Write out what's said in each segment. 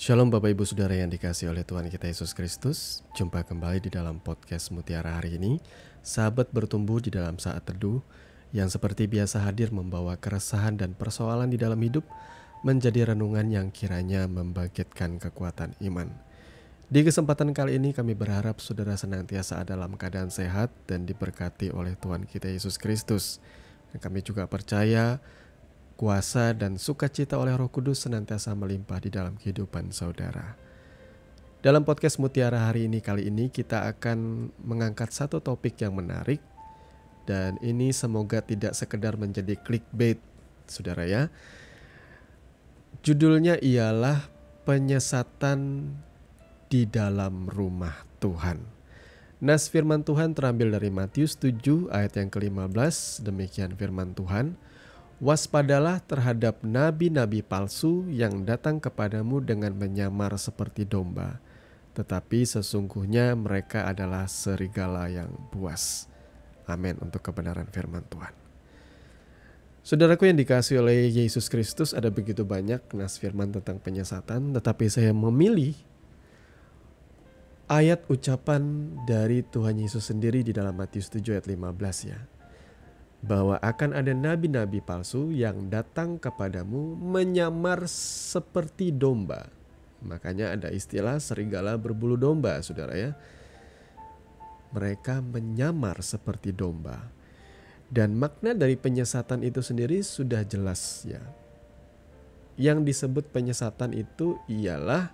Shalom Bapak Ibu Saudara yang dikasihi oleh Tuhan kita Yesus Kristus. Jumpa kembali di dalam podcast Mutiara hari ini. Sahabat bertumbuh di dalam saat teduh yang seperti biasa hadir membawa keresahan dan persoalan di dalam hidup menjadi renungan yang kiranya membangkitkan kekuatan iman. Di kesempatan kali ini kami berharap saudara senantiasa dalam keadaan sehat dan diberkati oleh Tuhan kita Yesus Kristus. Dan kami juga percaya kuasa dan sukacita oleh Roh Kudus senantiasa melimpah di dalam kehidupan saudara. Dalam podcast Mutiara hari ini kali ini kita akan mengangkat satu topik yang menarik. Dan ini semoga tidak sekedar menjadi clickbait, saudara ya. Judulnya ialah penyesatan di dalam rumah Tuhan. Nas firman Tuhan terambil dari Matius 7 ayat yang ke-15. Demikian firman Tuhan. Waspadalah terhadap nabi-nabi palsu yang datang kepadamu dengan menyamar seperti domba, tetapi sesungguhnya mereka adalah serigala yang buas. Amin untuk kebenaran firman Tuhan. Saudaraku yang dikasihi oleh Yesus Kristus, ada begitu banyak nas firman tentang penyesatan, tetapi saya memilih ayat ucapan dari Tuhan Yesus sendiri di dalam Matius 7 ayat 15 ya. Bahwa akan ada nabi-nabi palsu yang datang kepadamu menyamar seperti domba. Makanya ada istilah serigala berbulu domba, saudara ya. Mereka menyamar seperti domba. Dan makna dari penyesatan itu sendiri sudah jelas ya. Yang disebut penyesatan itu ialah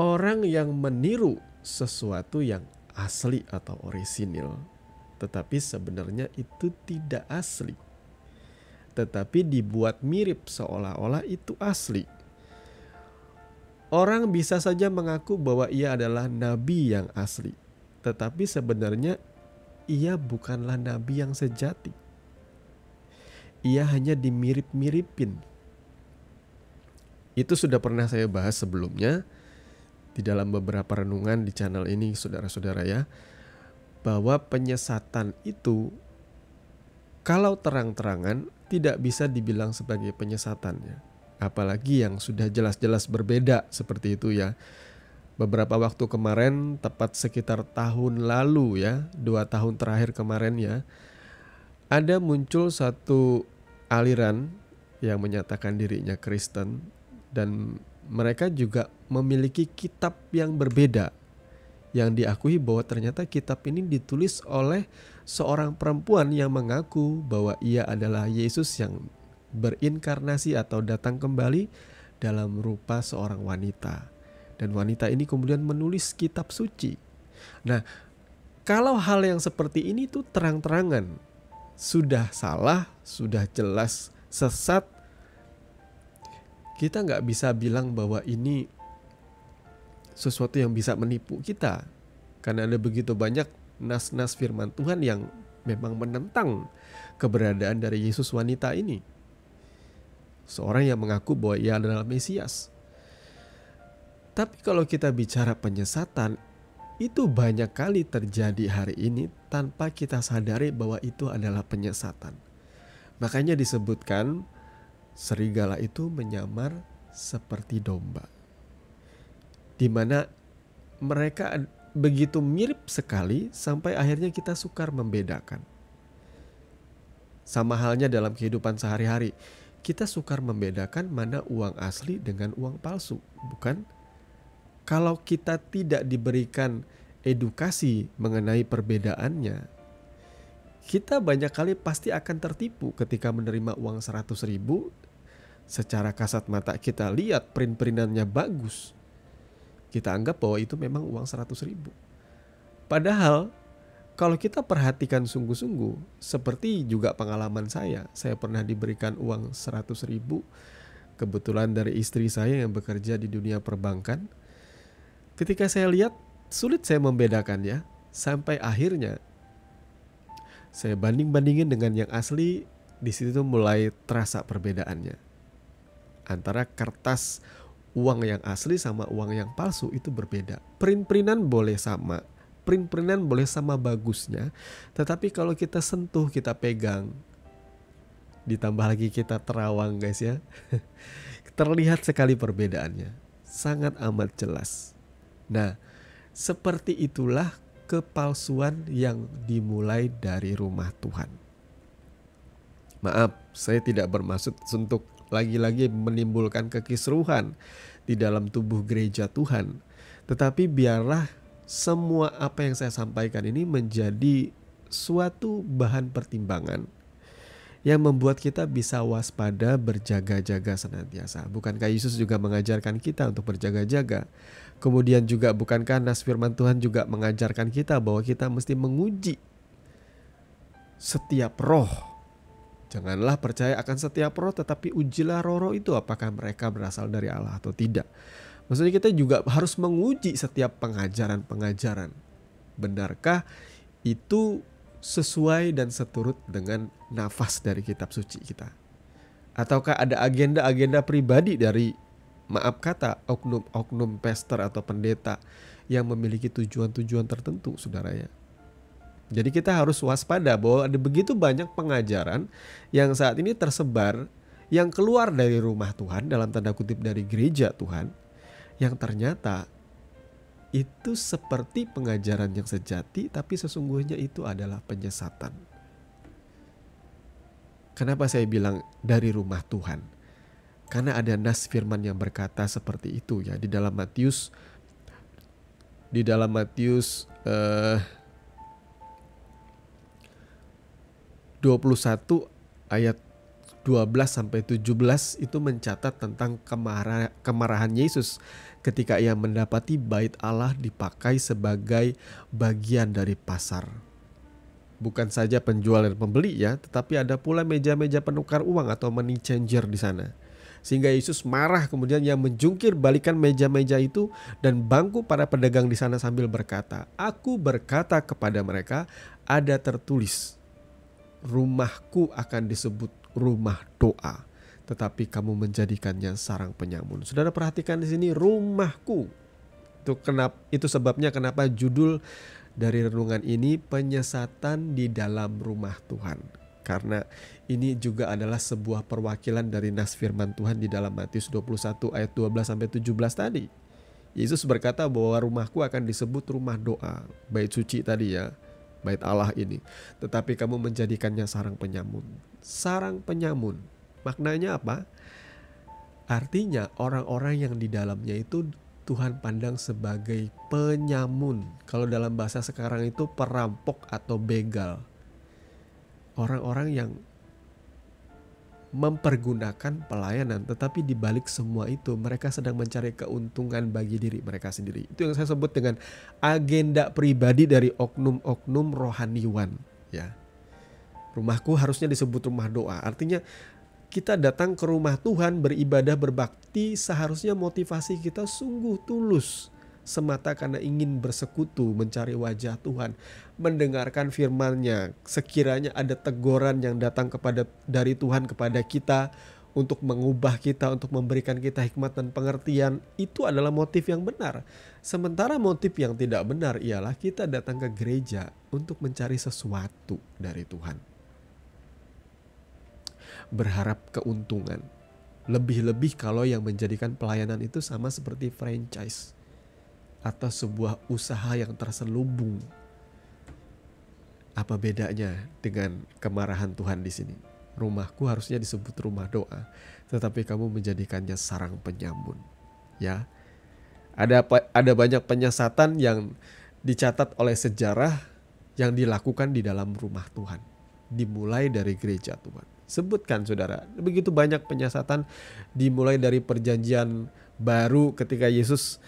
orang yang meniru sesuatu yang asli atau orisinil. Tetapi sebenarnya itu tidak asli. Tetapi dibuat mirip seolah-olah itu asli. Orang bisa saja mengaku bahwa ia adalah nabi yang asli. Tetapi sebenarnya ia bukanlah nabi yang sejati. Ia hanya dimirip-miripin. Itu sudah pernah saya bahas sebelumnya di dalam beberapa renungan di channel ini, saudara-saudara ya. Bahwa penyesatan itu kalau terang-terangan tidak bisa dibilang sebagai penyesatannya. Apalagi yang sudah jelas-jelas berbeda seperti itu ya. Beberapa waktu kemarin, tepat sekitar tahun lalu ya, 2 tahun terakhir kemarin ya, ada muncul satu aliran yang menyatakan dirinya Kristen dan mereka juga memiliki kitab yang berbeda. Yang diakui bahwa ternyata kitab ini ditulis oleh seorang perempuan yang mengaku bahwa ia adalah Yesus yang berinkarnasi atau datang kembali dalam rupa seorang wanita. Dan wanita ini kemudian menulis kitab suci. Nah, kalau hal yang seperti ini tuh terang-terangan sudah salah, sudah jelas sesat, kita nggak bisa bilang bahwa ini sesuatu yang bisa menipu kita. Karena ada begitu banyak nas-nas firman Tuhan yang memang menentang keberadaan dari Yesus wanita ini. Seorang yang mengaku bahwa ia adalah Mesias. Tapi kalau kita bicara penyesatan, itu banyak kali terjadi hari ini tanpa kita sadari bahwa itu adalah penyesatan. Makanya disebutkan serigala itu menyamar seperti domba. Di mana mereka begitu mirip sekali sampai akhirnya kita sukar membedakan. Sama halnya dalam kehidupan sehari-hari, kita sukar membedakan mana uang asli dengan uang palsu, bukan? Kalau kita tidak diberikan edukasi mengenai perbedaannya, kita banyak kali pasti akan tertipu ketika menerima uang 100.000. Secara kasat mata kita lihat print-printannya bagus. Kita anggap bahwa itu memang uang 100.000. Padahal kalau kita perhatikan sungguh-sungguh, seperti juga pengalaman saya pernah diberikan uang 100.000 kebetulan dari istri saya yang bekerja di dunia perbankan. Ketika saya lihat, sulit saya membedakan ya, sampai akhirnya saya banding-bandingin dengan yang asli. Di situ mulai terasa perbedaannya antara kertas uang yang asli sama uang yang palsu itu berbeda. Print-printan boleh sama, print-printan boleh sama bagusnya, tetapi kalau kita sentuh, kita pegang, ditambah lagi kita terawang guys ya, Terlihat sekali perbedaannya, sangat amat jelas. Nah, seperti itulah kepalsuan yang dimulai dari rumah Tuhan. Maaf, saya tidak bermaksud untuk lagi-lagi menimbulkan kekisruhan di dalam tubuh gereja Tuhan. Tetapi biarlah semua apa yang saya sampaikan ini menjadi suatu bahan pertimbangan yang membuat kita bisa waspada, berjaga-jaga senantiasa. Bukankah Yesus juga mengajarkan kita untuk berjaga-jaga? Kemudian juga bukankah nas firman Tuhan juga mengajarkan kita bahwa kita mesti menguji setiap roh? Janganlah percaya akan setiap roh, tetapi ujilah roh-roh itu apakah mereka berasal dari Allah atau tidak. Maksudnya kita juga harus menguji setiap pengajaran-pengajaran. Benarkah itu sesuai dan seturut dengan nafas dari kitab suci kita? Ataukah ada agenda-agenda pribadi dari, maaf kata, oknum-oknum pastor atau pendeta yang memiliki tujuan-tujuan tertentu, saudara ya? Jadi kita harus waspada bahwa ada begitu banyak pengajaran yang saat ini tersebar, yang keluar dari rumah Tuhan, dalam tanda kutip dari gereja Tuhan, yang ternyata itu seperti pengajaran yang sejati, tapi sesungguhnya itu adalah penyesatan. Kenapa saya bilang dari rumah Tuhan? Karena ada nas firman yang berkata seperti itu ya, di dalam Matius 21 ayat 12-17 itu mencatat tentang kemarahan Yesus ketika ia mendapati bait Allah dipakai sebagai bagian dari pasar. Bukan saja penjual dan pembeli ya, tetapi ada pula meja-meja penukar uang atau money changer di sana. Sehingga Yesus marah, kemudian ia menjungkir balikan meja-meja itu dan bangku para pedagang di sana sambil berkata, "Aku berkata kepada mereka, ada tertulis, rumahku akan disebut rumah doa, tetapi kamu menjadikannya sarang penyamun." Saudara perhatikan di sini, rumahku. Itu sebabnya kenapa judul dari renungan ini penyesatan di dalam rumah Tuhan. Karena ini juga adalah sebuah perwakilan dari nas firman Tuhan di dalam Matius 21 ayat 12-17 tadi. Yesus berkata bahwa rumahku akan disebut rumah doa, bait suci tadi ya, bait Allah ini. Tetapi kamu menjadikannya sarang penyamun. Sarang penyamun, maknanya apa? Artinya orang-orang yang di dalamnya itu Tuhan pandang sebagai penyamun. Kalau dalam bahasa sekarang itu perampok atau begal. Orang-orang yang mempergunakan pelayanan, tetapi di balik semua itu mereka sedang mencari keuntungan bagi diri mereka sendiri. Itu yang saya sebut dengan agenda pribadi dari oknum-oknum rohaniwan ya. Rumahku harusnya disebut rumah doa. Artinya kita datang ke rumah Tuhan, beribadah, berbakti, seharusnya motivasi kita sungguh tulus, semata karena ingin bersekutu, mencari wajah Tuhan, mendengarkan firman-Nya. Sekiranya ada teguran yang datang dari Tuhan kepada kita untuk mengubah kita, untuk memberikan kita hikmat dan pengertian, itu adalah motif yang benar. Sementara motif yang tidak benar ialah kita datang ke gereja untuk mencari sesuatu dari Tuhan, berharap keuntungan. Lebih-lebih kalau yang menjadikan pelayanan itu sama seperti franchise atau sebuah usaha yang terselubung. Apa bedanya dengan kemarahan Tuhan di sini? Rumahku harusnya disebut rumah doa, tetapi kamu menjadikannya sarang penyamun. Ya, ada banyak penyesatan yang dicatat oleh sejarah yang dilakukan di dalam rumah Tuhan, dimulai dari gereja Tuhan. Sebutkan saudara, begitu banyak penyesatan dimulai dari perjanjian baru ketika Yesus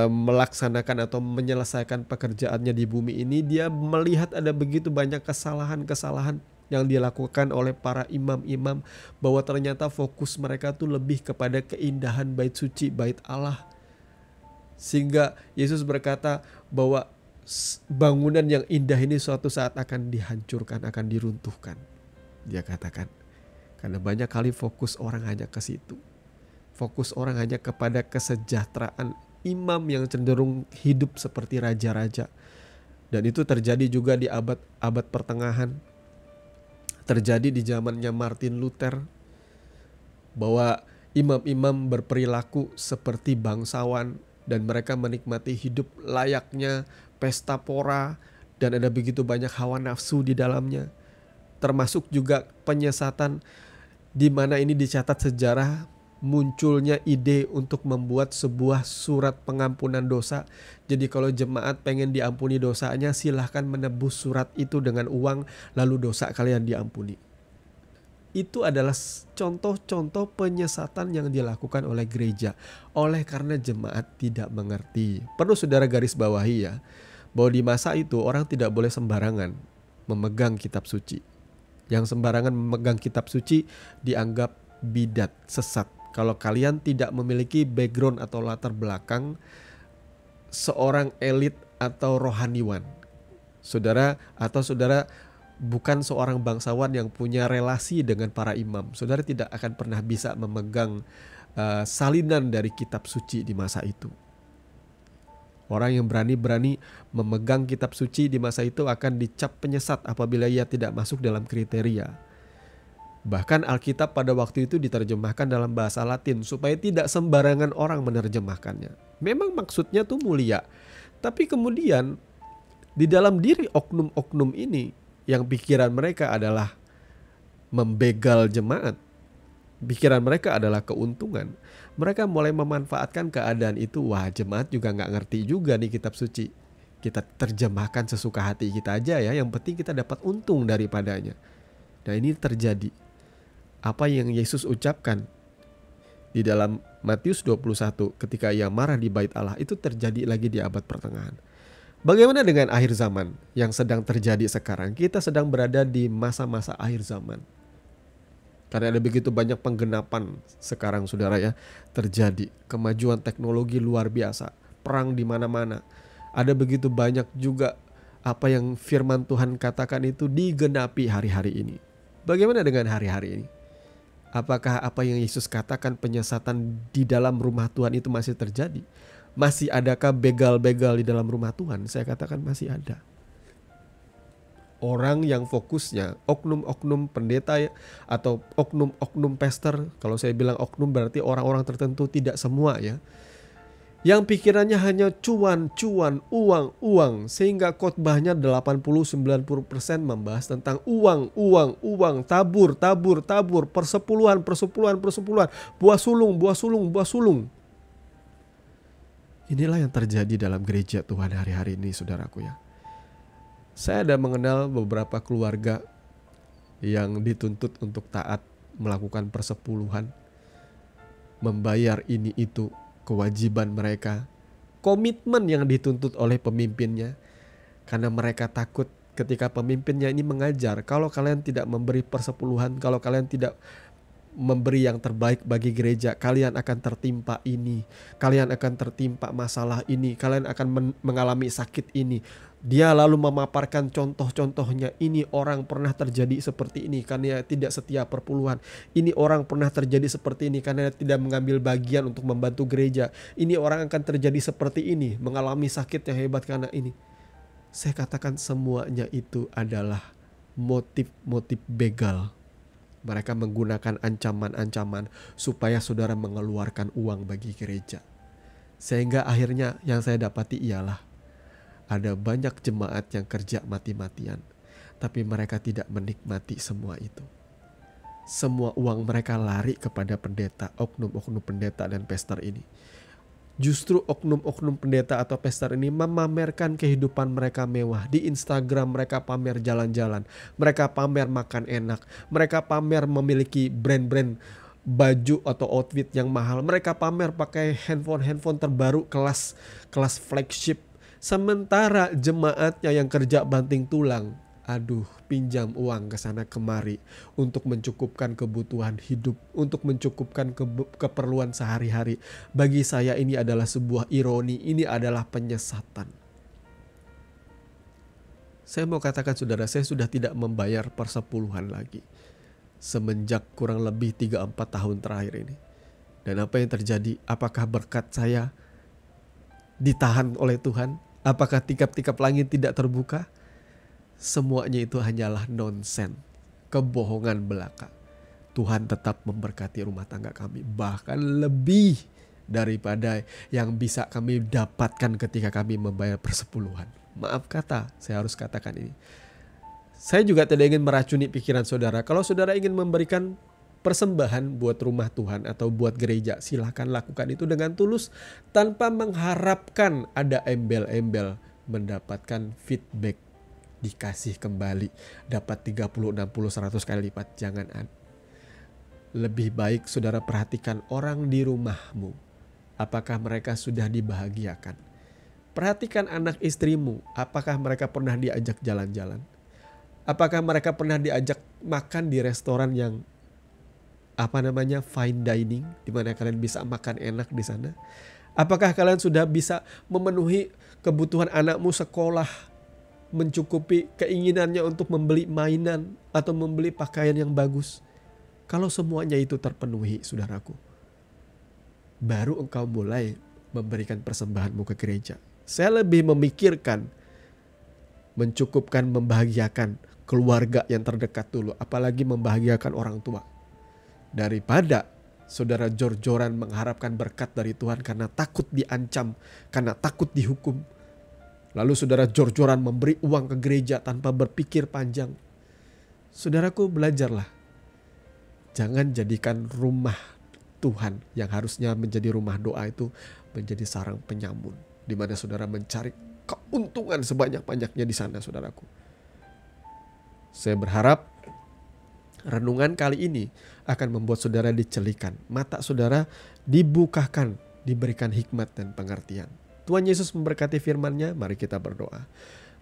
melaksanakan atau menyelesaikan pekerjaannya di bumi ini. Dia melihat ada begitu banyak kesalahan-kesalahan yang dilakukan oleh para imam-imam, bahwa ternyata fokus mereka tuh lebih kepada keindahan bait suci, bait Allah. Sehingga Yesus berkata bahwa bangunan yang indah ini suatu saat akan dihancurkan, akan diruntuhkan. Dia katakan, karena banyak kali fokus orang hanya ke situ. Fokus orang hanya kepada kesejahteraan. Imam yang cenderung hidup seperti raja-raja. Dan itu terjadi juga di abad pertengahan. Terjadi di zamannya Martin Luther. Bahwa Imam-imam berperilaku seperti bangsawan dan mereka menikmati hidup layaknya pesta pora dan ada begitu banyak hawa nafsu di dalamnya. Termasuk juga penyesatan di mana ini dicatat sejarah munculnya ide untuk membuat sebuah surat pengampunan dosa. Jadi kalau jemaat pengen diampuni dosanya, silahkan menebus surat itu dengan uang, lalu dosa kalian diampuni. Itu adalah contoh-contoh penyesatan yang dilakukan oleh gereja oleh karena jemaat tidak mengerti. Perlu saudara garis bawahi ya, bahwa di masa itu orang tidak boleh sembarangan memegang kitab suci. Yang sembarangan memegang kitab suci dianggap bidat, sesat. Kalau kalian tidak memiliki background atau latar belakang seorang elit atau rohaniwan, saudara bukan seorang bangsawan yang punya relasi dengan para imam, saudara tidak akan pernah bisa memegang salinan dari kitab suci di masa itu. Orang yang berani memegang kitab suci di masa itu akan dicap penyesat apabila ia tidak masuk dalam kriteria. Bahkan Alkitab pada waktu itu diterjemahkan dalam bahasa Latin supaya tidak sembarangan orang menerjemahkannya. Memang maksudnya tuh mulia, tapi kemudian di dalam diri oknum-oknum ini yang pikiran mereka adalah membegal jemaat, pikiran mereka adalah keuntungan, mereka mulai memanfaatkan keadaan itu. Wah, jemaat juga gak ngerti juga nih kitab suci, kita terjemahkan sesuka hati kita aja ya, yang penting kita dapat untung daripadanya. Nah, ini terjadi. Apa yang Yesus ucapkan di dalam Matius 21 ketika ia marah di bait Allah itu terjadi lagi di abad pertengahan. Bagaimana dengan akhir zaman yang sedang terjadi sekarang? Kita sedang berada di masa-masa akhir zaman. Karena ada begitu banyak penggenapan sekarang saudara ya, terjadi kemajuan teknologi luar biasa, perang di mana-mana. Ada begitu banyak juga apa yang firman Tuhan katakan itu digenapi hari-hari ini. Bagaimana dengan hari-hari ini? Apakah apa yang Yesus katakan penyesatan di dalam rumah Tuhan itu masih terjadi? Masih adakah begal-begal di dalam rumah Tuhan? Saya katakan masih ada. Orang yang fokusnya oknum-oknum pendeta atau oknum-oknum pastor. Kalau saya bilang oknum berarti orang-orang tertentu, tidak semua ya. Yang pikirannya hanya cuan, uang. Sehingga khotbahnya 80-90% membahas tentang uang, tabur, persepuluhan, buah sulung. Inilah yang terjadi dalam gereja Tuhan hari-hari ini saudaraku ya. Saya ada mengenal beberapa keluarga yang dituntut untuk taat melakukan persepuluhan, membayar ini itu, kewajiban mereka, komitmen yang dituntut oleh pemimpinnya. Karena mereka takut ketika pemimpinnya ini mengajar, kalau kalian tidak memberi persepuluhan, kalau kalian tidak memberi yang terbaik bagi gereja, kalian akan tertimpa ini, kalian akan tertimpa masalah ini, kalian akan mengalami sakit ini. Dia lalu memaparkan contoh-contohnya. Ini orang pernah terjadi seperti ini karena tidak setia perpuluhan. Ini orang pernah terjadi seperti ini karena tidak mengambil bagian untuk membantu gereja. Ini orang akan terjadi seperti ini, mengalami sakit yang hebat karena ini. Saya katakan semuanya itu adalah motif-motif begal. Mereka menggunakan ancaman-ancaman supaya saudara mengeluarkan uang bagi gereja. Sehingga akhirnya yang saya dapati ialah ada banyak jemaat yang kerja mati-matian, tapi mereka tidak menikmati semua itu. Semua uang mereka lari kepada pendeta, oknum-oknum pendeta dan pastor ini. Justru oknum-oknum pendeta atau pastor ini memamerkan kehidupan mereka mewah. Di Instagram mereka pamer jalan-jalan, mereka pamer makan enak, mereka pamer memiliki brand-brand baju atau outfit yang mahal, mereka pamer pakai handphone terbaru kelas flagship. Sementara jemaatnya yang kerja banting tulang, pinjam uang ke sana kemari untuk mencukupkan kebutuhan hidup, untuk mencukupkan keperluan sehari-hari. Bagi saya ini adalah sebuah ironi, ini adalah penyesatan. Saya mau katakan saudara, saya sudah tidak membayar persepuluhan lagi semenjak kurang lebih 3-4 tahun terakhir ini. Dan apa yang terjadi? Apakah berkat saya ditahan oleh Tuhan? Apakah tikap-tikap langit tidak terbuka? Semuanya itu hanyalah nonsen, kebohongan belaka. Tuhan tetap memberkati rumah tangga kami, bahkan lebih daripada yang bisa kami dapatkan ketika kami membayar persepuluhan. Maaf kata, saya harus katakan ini. Saya juga tidak ingin meracuni pikiran saudara. Kalau saudara ingin memberikan persembahan buat rumah Tuhan atau buat gereja, silahkan lakukan itu dengan tulus tanpa mengharapkan ada embel-embel mendapatkan feedback, dikasih kembali, dapat 30, 60, 100 kali lipat. Jangan. Lebih baik saudara perhatikan orang di rumahmu. Apakah mereka sudah dibahagiakan? Perhatikan anak istrimu. Apakah mereka pernah diajak jalan-jalan? Apakah mereka pernah diajak makan di restoran yang fine dining, di mana kalian bisa makan enak di sana? Apakah kalian sudah bisa memenuhi kebutuhan anakmu sekolah, mencukupi keinginannya untuk membeli mainan atau membeli pakaian yang bagus? Kalau semuanya itu terpenuhi, saudaraku, baru engkau mulai memberikan persembahanmu ke gereja. Saya lebih memikirkan mencukupkan, membahagiakan keluarga yang terdekat dulu, apalagi membahagiakan orang tua, daripada saudara jor-joran mengharapkan berkat dari Tuhan karena takut diancam, karena takut dihukum. Lalu saudara jor-joran memberi uang ke gereja tanpa berpikir panjang. Saudaraku, belajarlah. Jangan jadikan rumah Tuhan yang harusnya menjadi rumah doa itu menjadi sarang penyamun, di mana saudara mencari keuntungan sebanyak-banyaknya di sana, saudaraku. Saya berharap renungan kali ini akan membuat saudara dicelikan, mata saudara dibukakan, diberikan hikmat dan pengertian. Tuhan Yesus memberkati firman-Nya. Mari kita berdoa.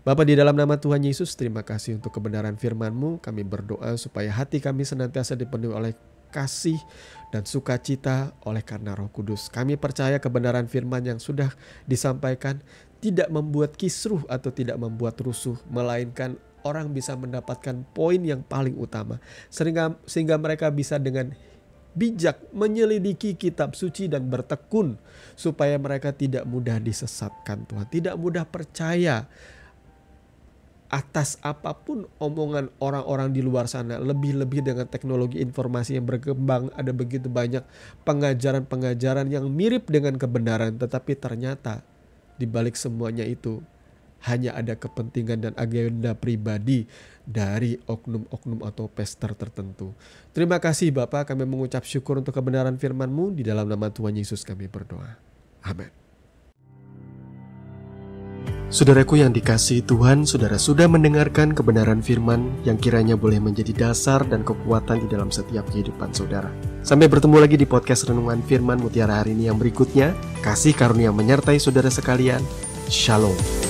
Bapa, di dalam nama Tuhan Yesus, terima kasih untuk kebenaran firman-Mu. Kami berdoa supaya hati kami senantiasa dipenuhi oleh kasih dan sukacita oleh karena Roh Kudus. Kami percaya kebenaran firman yang sudah disampaikan tidak membuat kisruh atau tidak membuat rusuh, melainkan orang bisa mendapatkan poin yang paling utama, sehingga mereka bisa dengan bijak menyelidiki kitab suci dan bertekun, supaya mereka tidak mudah disesatkan Tuhan, tidak mudah percaya atas apapun omongan orang-orang di luar sana. Lebih-lebih dengan teknologi informasi yang berkembang, ada begitu banyak pengajaran-pengajaran yang mirip dengan kebenaran, tetapi ternyata di balik semuanya itu hanya ada kepentingan dan agenda pribadi dari oknum-oknum atau pester tertentu. Terima kasih Bapa, kami mengucap syukur untuk kebenaran firman-Mu. Di dalam nama Tuhan Yesus kami berdoa. Amin. Saudaraku yang dikasihi Tuhan, saudara sudah mendengarkan kebenaran firman yang kiranya boleh menjadi dasar dan kekuatan di dalam setiap kehidupan saudara. Sampai bertemu lagi di podcast Renungan Firman Mutiara hari ini yang berikutnya. Kasih karunia menyertai saudara sekalian. Shalom.